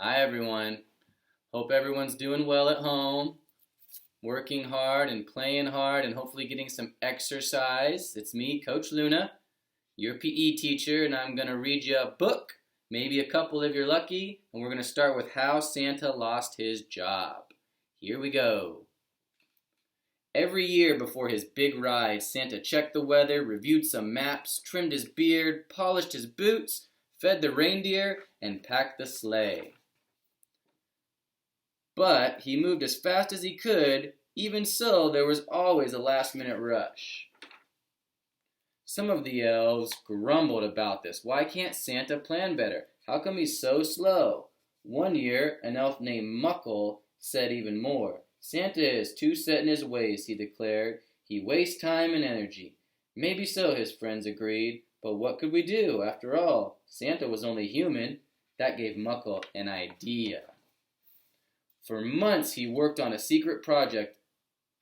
Hi everyone. Hope everyone's doing well at home, working hard and playing hard and hopefully getting some exercise. It's me, Coach Luna, your PE teacher, and I'm going to read you a book, maybe a couple if you're lucky, and we're going to start with How Santa Lost His Job. Here we go. Every year before his big ride, Santa checked the weather, reviewed some maps, trimmed his beard, polished his boots, fed the reindeer, and packed the sleigh. But he moved as fast as he could. Even so, there was always a last-minute rush. Some of the elves grumbled about this. Why can't Santa plan better? How come he's so slow? One year, an elf named Muckle said even more. Santa is too set in his ways, he declared. He wastes time and energy. Maybe so, his friends agreed. But what could we do? After all, Santa was only human. That gave Muckle an idea. For months he worked on a secret project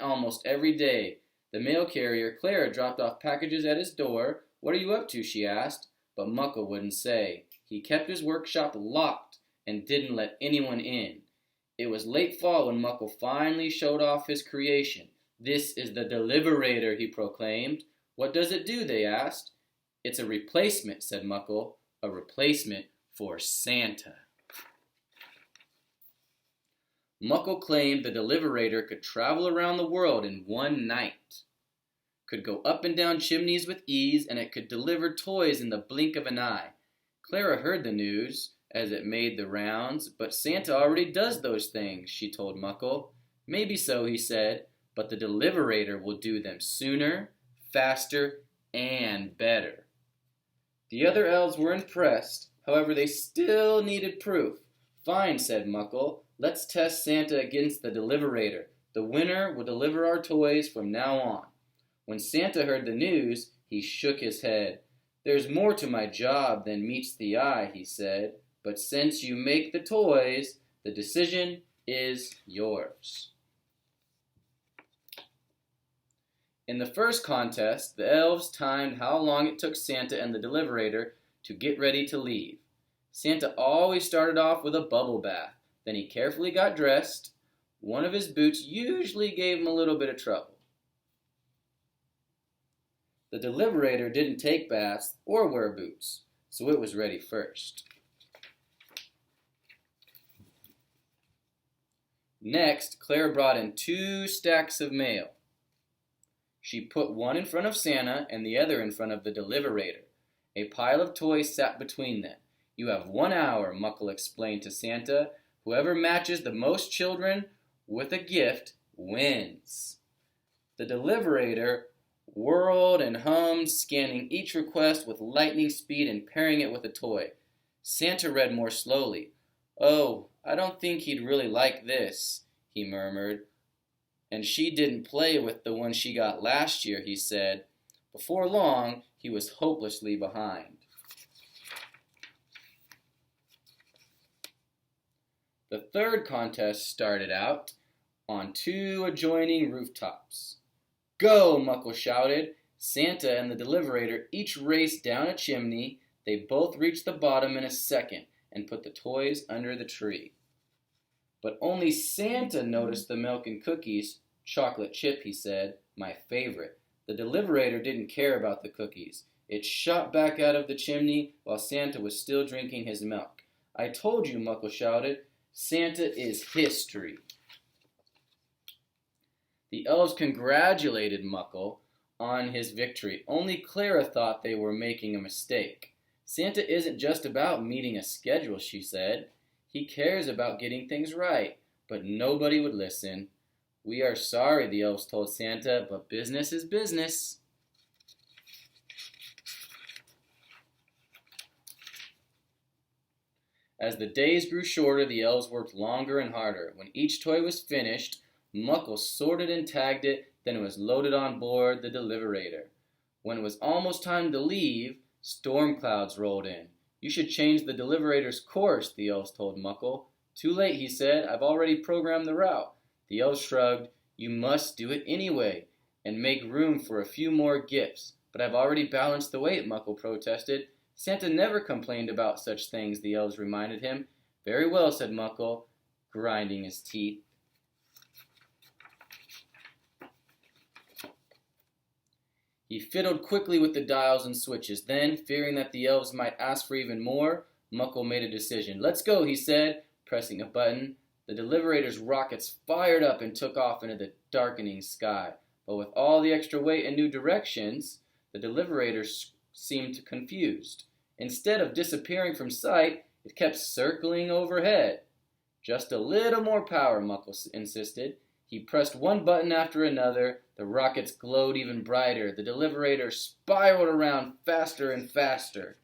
almost every day. The mail carrier, Clara, dropped off packages at his door. What are you up to? She asked. But Muckle wouldn't say. He kept his workshop locked and didn't let anyone in. It was late fall when Muckle finally showed off his creation. This is the Deliverator, he proclaimed. What does it do? They asked. It's a replacement, said Muckle. A replacement for Santa. Muckle claimed the Deliverator could travel around the world in one night, could go up and down chimneys with ease, and it could deliver toys in the blink of an eye. Clara heard the news as it made the rounds, but Santa already does those things, she told Muckle. Maybe so, he said, but the Deliverator will do them sooner, faster, and better. The other elves were impressed. However, they still needed proof. Fine, said Muckle. Let's test Santa against the Deliverator. The winner will deliver our toys from now on. When Santa heard the news, he shook his head. There's more to my job than meets the eye, he said. But since you make the toys, the decision is yours. In the first contest, the elves timed how long it took Santa and the Deliverator to get ready to leave. Santa always started off with a bubble bath. Then he carefully got dressed. One of his boots usually gave him a little bit of trouble. The Deliverator didn't take baths or wear boots, so it was ready first. Next, Claire brought in 2 stacks of mail. She put one in front of Santa and the other in front of the Deliverator. A pile of toys sat between them. You have 1 hour, Muckle explained to Santa. Whoever matches the most children with a gift wins. The Deliverator whirled and hummed, scanning each request with lightning speed and pairing it with a toy. Santa read more slowly. Oh, I don't think he'd really like this, he murmured. And she didn't play with the one she got last year, he said. Before long, he was hopelessly behind. The third contest started out on 2 adjoining rooftops. Go, Muckle shouted. Santa and the Deliverator each raced down a chimney. They both reached the bottom in a second and put the toys under the tree. But only Santa noticed the milk and cookies. Chocolate chip, he said, my favorite. The Deliverator didn't care about the cookies. It shot back out of the chimney while Santa was still drinking his milk. I told you, Muckle shouted. Santa is history. The elves congratulated Muckle on his victory. Only Clara thought they were making a mistake. Santa isn't just about meeting a schedule, she said. He cares about getting things right, but nobody would listen. We are sorry, the elves told Santa, but business is business. As the days grew shorter, the elves worked longer and harder. When each toy was finished, Muckle sorted and tagged it, then it was loaded on board the Deliverator. When it was almost time to leave, storm clouds rolled in. You should change the Deliverator's course, the elves told Muckle. Too late, he said. I've already programmed the route. The elves shrugged. You must do it anyway, and make room for a few more gifts. But I've already balanced the weight, Muckle protested. Santa never complained about such things, the elves reminded him. Very well, said Muckle, grinding his teeth. He fiddled quickly with the dials and switches. Then, fearing that the elves might ask for even more, Muckle made a decision. Let's go, he said, pressing a button. The Deliberator's rockets fired up and took off into the darkening sky. But with all the extra weight in new directions, the Deliberator seemed confused. Instead of disappearing from sight, it kept circling overhead. Just a little more power, Muckle insisted. He pressed one button after another. The rockets glowed even brighter. The Deliberator spiraled around faster and faster.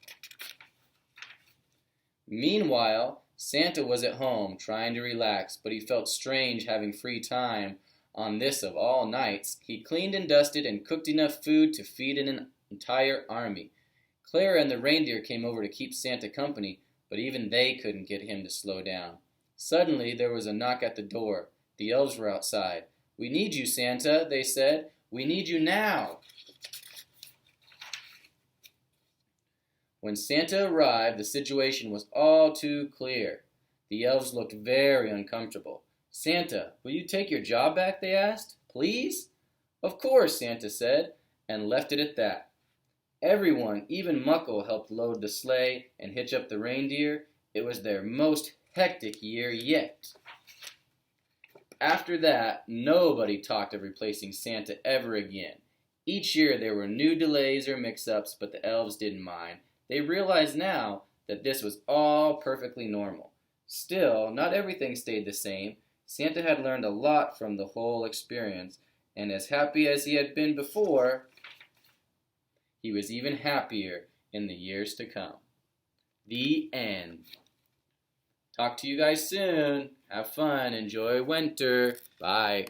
Meanwhile, Santa was at home, trying to relax, but he felt strange having free time on this of all nights. He cleaned and dusted and cooked enough food to feed an entire army. Clara and the reindeer came over to keep Santa company, but even they couldn't get him to slow down. Suddenly, there was a knock at the door. The elves were outside. "We need you, Santa," they said. "We need you now." When Santa arrived, the situation was all too clear. The elves looked very uncomfortable. "Santa, will you take your job back?" they asked. "Please?" "Of course," Santa said, and left it at that. Everyone, even Muckle, helped load the sleigh and hitch up the reindeer. It was their most hectic year yet. After that, nobody talked of replacing Santa ever again. Each year there were new delays or mix-ups, but the elves didn't mind. They realized now that this was all perfectly normal. Still, not everything stayed the same. Santa had learned a lot from the whole experience, and as happy as he had been before, he was even happier in the years to come. The end. Talk to you guys soon. Have fun. Enjoy winter. Bye.